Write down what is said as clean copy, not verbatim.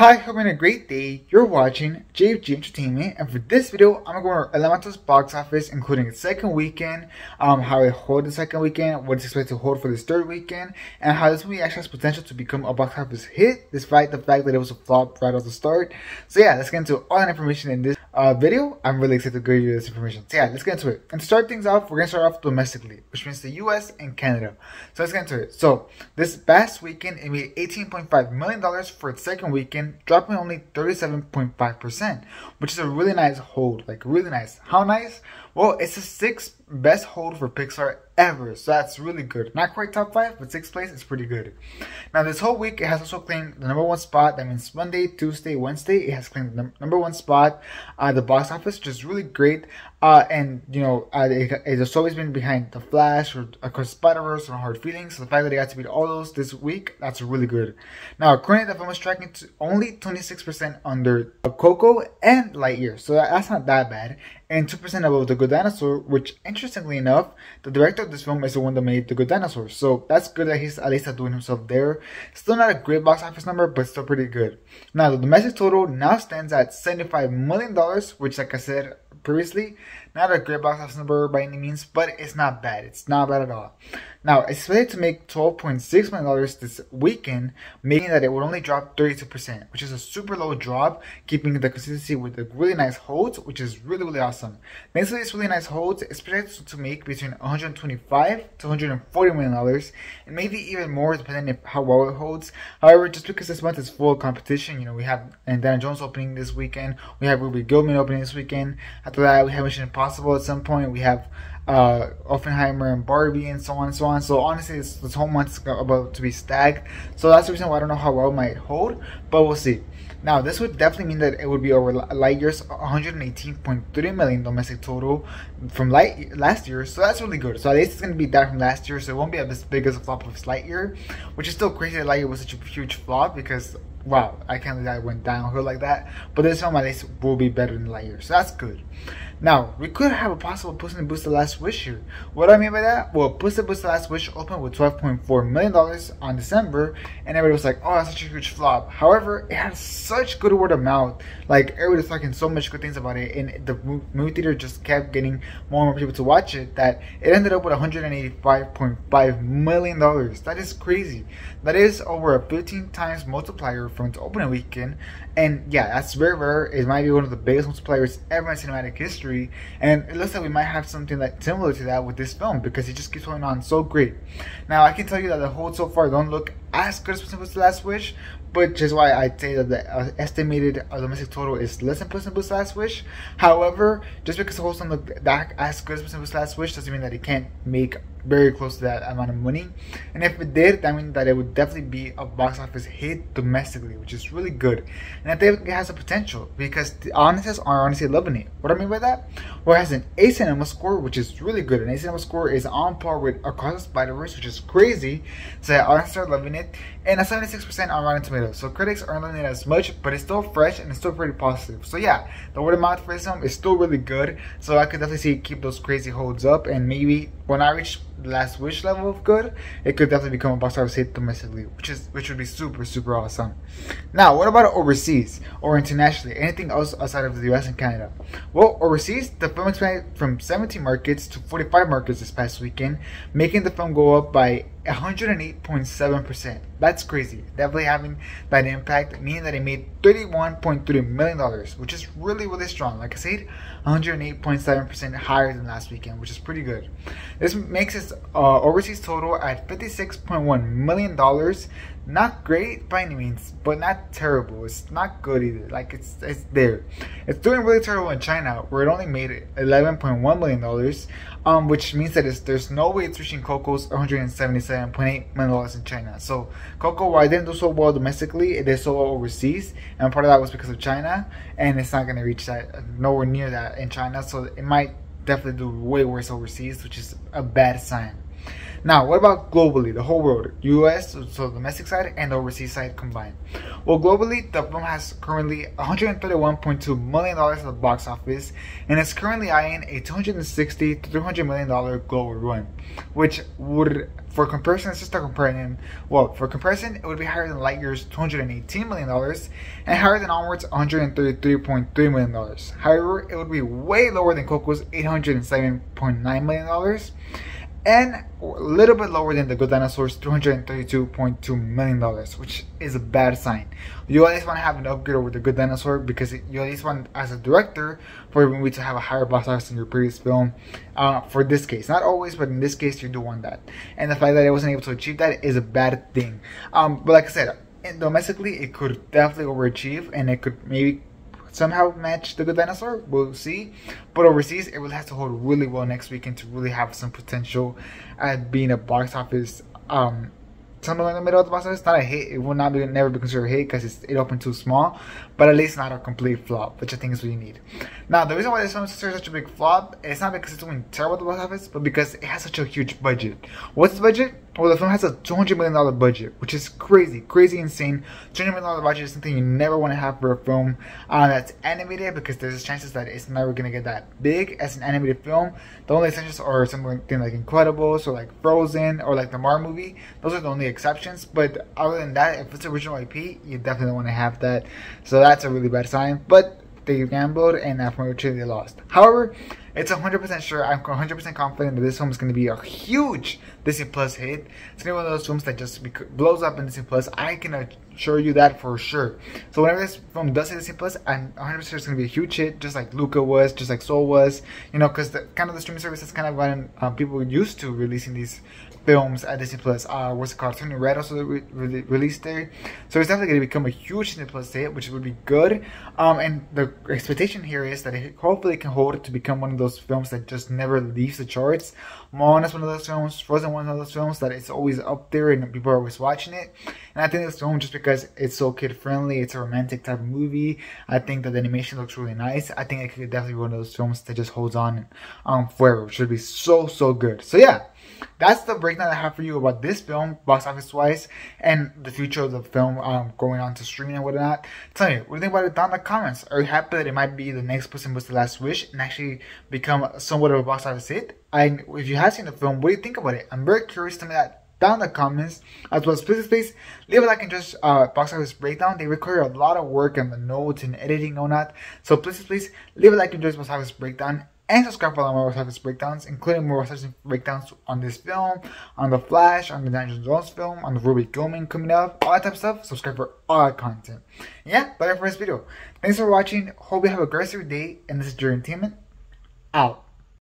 Hi, hope you're having a great day. You're watching JFG Entertainment, and for this video, I'm going to go over Elemental's box office, including its second weekend, how it held the second weekend, what it's expected to hold for this third weekend, and how this movie actually has potential to become a box office hit, despite the fact that it was a flop right off the start. So yeah, let's get into all that information in this video. I'm really excited to give you this information. So yeah, let's get into it. And to start things off, we're going to start off domestically, which means the US and Canada. So let's get into it. So this past weekend, it made $18.5 million for its second weekend, dropping only 37.5%, which is a really nice hold, like really nice. How nice? Well, it's the sixth best hold for Pixar ever, so that's really good. Not quite top 5, but 6th place is pretty good. Now this whole week, it has also claimed the #1 spot. That means Monday, Tuesday, Wednesday, it has claimed the #1 spot at the box office, which is really great. And you know, it has always been behind The Flash or Across Spider-Verse or Hard Feelings. So the fact that they got to beat all those this week, that's really good. Now currently the film is tracking to only 26% under Coco and Lightyear, so that's not that bad, and 2% above The Good Dinosaur, which interestingly enough, the director of this film is the one that made The Good Dinosaur. So that's good that he's at least doing himself there. Still not a great box office number, but still pretty good. Now the domestic total now stands at $75 million, which, like I said previously, not a great box office number by any means, but it's not bad. It's not bad at all. Now, it's expected to make $12.6 million this weekend, making that it would only drop 32%, which is a super low drop, keeping the consistency with the really nice holds, which is really, really awesome. Thanks to these really nice holds, it's projected to make between $125 to $140 million, and maybe even more depending on how well it holds. However, just because this month is full of competition, you know, we have Indiana Jones opening this weekend, we have Ruby Gilman opening this weekend. After that, we have Mission Impossible at some point, we have Oppenheimer and Barbie, and so on and so on. So honestly, this whole month is about to be stacked. So that's the reason why I don't know how well it might hold, but we'll see. Now, this would definitely mean that it would be over Lightyear's $118.3 million domestic total from last year. So that's really good. So at least it's going to be that from last year. So it won't be as big as a flop of Lightyear, which is still crazy that Lightyear was such a huge flop because, wow, I can't believe that it went downhill like that. But this film at least will be better than Lightyear. So that's good. Now, we could have a possible Puss in Boots: The Last Wish here. What do I mean by that? Well, Puss in Boots: The Last Wish opened with $12.4 million on December, and everybody was like, oh, that's such a huge flop. However, it had such good word of mouth. Like, everybody was talking so much good things about it, and the movie theater just kept getting more and more people to watch it, that it ended up with $185.5 million. That is crazy. That is over a 15 times multiplier from its opening weekend, and yeah, that's very rare. It might be one of the biggest multipliers ever in cinematic history, and it looks like we might have something like similar to that with this film because it just keeps going on so great. Now, I can tell you that the holds so far don't look as good as Puss in Boots: The Last Wish, which is why I'd say that the estimated domestic total is less than Puss in Boots: The Last Wish. However, just because the holds don't look that as good as Puss in Boots: The Last Wish doesn't mean that it can't make very close to that amount of money. And if it did, that means that it would definitely be a box office hit domestically, which is really good. And I think it has a potential because the audiences are honestly loving it. What do I mean by that? Well, it has an A cinema score, which is really good. An A cinema score is on par with Across the Spider-Verse, which is crazy. So the audiences are loving it. And a 76% on Rotten Tomatoes. So critics aren't loving it as much, but it's still fresh and it's still pretty positive. So yeah, the word of mouth for this film is still really good. So I could definitely see it keep those crazy holds up, and maybe when I reach the Last Wish level of good, it could definitely become a box office hit domestically, which would be super, super awesome. Now, what about overseas or internationally? Anything else outside of the US and Canada? Well, overseas, the film expanded from 17 markets to 45 markets this past weekend, making the film go up by 108.7%. That's crazy. Definitely having that impact, meaning that it made $31.3 million, which is really, really strong. Like I said, 108.7% higher than last weekend, which is pretty good. This makes its overseas total at $56.1 million. Not great by any means, but not terrible. It's not good either. Like, it's there. It's doing really terrible in China, where it only made $11.1 million, which means that there's no way it's reaching Coco's $177.8 million in China. So Coco, while it didn't do so well domestically, it did so well overseas, and part of that was because of China, and it's not going to reach that, nowhere near that in China. So it might definitely do way worse overseas, which is a bad sign. Now, what about globally, the whole world, US, so the domestic side and the overseas side combined? Well, globally, the film has currently $131.2 million at the box office, and it's currently eyeing a $260 to $300 million global run, which would, for comparison, let's just start comparing them. Well, for comparison, it would be higher than Lightyear's $218 million and higher than Onward's $133.3 million. However, it would be way lower than Coco's $807.9 million and a little bit lower than The Good Dinosaur's $232.2 million, which is a bad sign. You at least want to have an upgrade over The Good Dinosaur because you at least want, as a director, for your movie to have a higher box office than your previous film. For this case, not always, but in this case, you do want that. And the fact that it wasn't able to achieve that is a bad thing. But like I said, domestically, it could definitely overachieve, and it could maybe somehow match The Good Dinosaur. We'll see. But overseas, it will have to hold really well next weekend to really have some potential at being a box office somewhere in the middle of the box office. Not a hit. It will not be, never be considered a hit because it opened too small, but at least not a complete flop, which I think is what you need. Now, the reason why this film is such a big flop, it's not because it's doing terrible at the box office, but because it has such a huge budget. What's the budget? Well, the film has a $200 million budget, which is crazy, insane. $200 million budget is something you never want to have for a film that's animated, because there's chances that it's never going to get that big as an animated film. The only exceptions are something like Incredibles or like Frozen or like the Marvel movie. Those are the only exceptions. But other than that, if it's original IP, you definitely want to have that. So that's a really bad sign. But they gambled, and unfortunately they lost. However, it's 100% sure, I'm 100% confident that this film is going to be a huge Disney Plus hit. It's going to be one of those films that just blows up in Disney Plus. I can assure you that for sure. So whenever this film does hit Disney Plus, I'm 100% sure it's going to be a huge hit, just like Luca was, just like Soul was. You know, because the streaming service has kind of gotten people used to releasing these films at Disney Plus. What's it called? Turning Red also released there. So it's definitely going to become a huge Disney Plus hit, which would be good. And the expectation here is that it hopefully can hold to become one of those films that just never leaves the charts. Moana's one of those films. Frozen one of those films that it's always up there and people are always watching it. And I think this film, just because it's so kid friendly, it's a romantic type of movie. I think that the animation looks really nice. I think it could definitely be one of those films that just holds on forever, which would be so good. So yeah, that's the breakdown I have for you about this film, box office wise, and the future of the film going on to streaming and whatnot. Tell me, what do you think about it down in the comments? Are you happy that it might be the next Puss in Boots: The Last Wish and actually become somewhat of a box office hit? And if you have seen the film, what do you think about it? I'm very curious to know that down in the comments. As well as please leave a like and just box office breakdown. They require a lot of work and the notes and editing and all that. So please leave a like and just box office breakdown. And subscribe for a lot more box office breakdowns, including more box office breakdowns on this film, on The Flash, on the Daniel Jones film, on the Ruby Gilman coming up, all that type of stuff. Subscribe for all that content. Yeah, that's it for this video. Thanks for watching. Hope you have a great day, and this is your entertainment out.